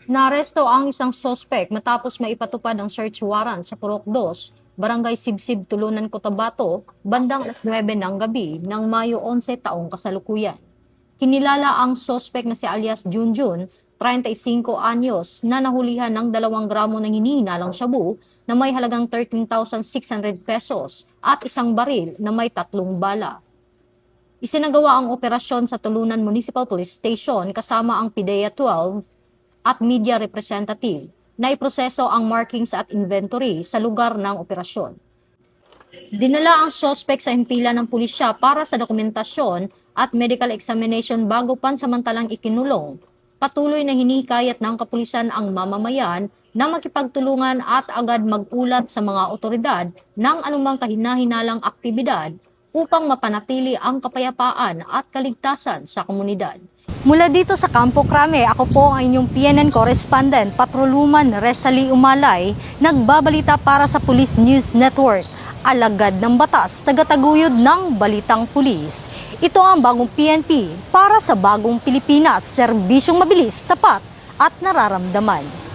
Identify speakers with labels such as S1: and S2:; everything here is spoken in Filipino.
S1: Naaresto ang isang sospek matapos maipatupad ang search warrant sa Purok 2, Barangay Sibsib, Tulunan, Cotabato, bandang 9 ng gabi ng Mayo 11 taong kasalukuyan. Kinilala ang sospek na si alias Junjun, 35 anyos, na nahulihan ng 2 gramo ng hinihinalang shabu na may halagang 13,600 pesos at isang baril na may 3 bala. Isinagawa ang operasyon sa Tulunan Municipal Police Station kasama ang PIDEA 12 at media representative na iproseso ang markings at inventory sa lugar ng operasyon. Dinala ang suspect sa himpilan ng pulisya para sa dokumentasyon at medical examination bago pansamantalang ikinulong. Patuloy na hinihikayat ng kapulisan ang mamamayan na makipagtulungan at agad mag-ulat sa mga otoridad ng anumang kahinahinalang aktibidad upang mapanatili ang kapayapaan at kaligtasan sa komunidad. Mula dito sa Campo Crame, ako po ang inyong PNN correspondent, Patroluman Resali Umalay, nagbabalita para sa Police News Network. Alagad ng batas, tagataguyod ng balitang pulis. Ito ang bagong PNP para sa bagong Pilipinas, serbisyong mabilis, tapat at nararamdaman.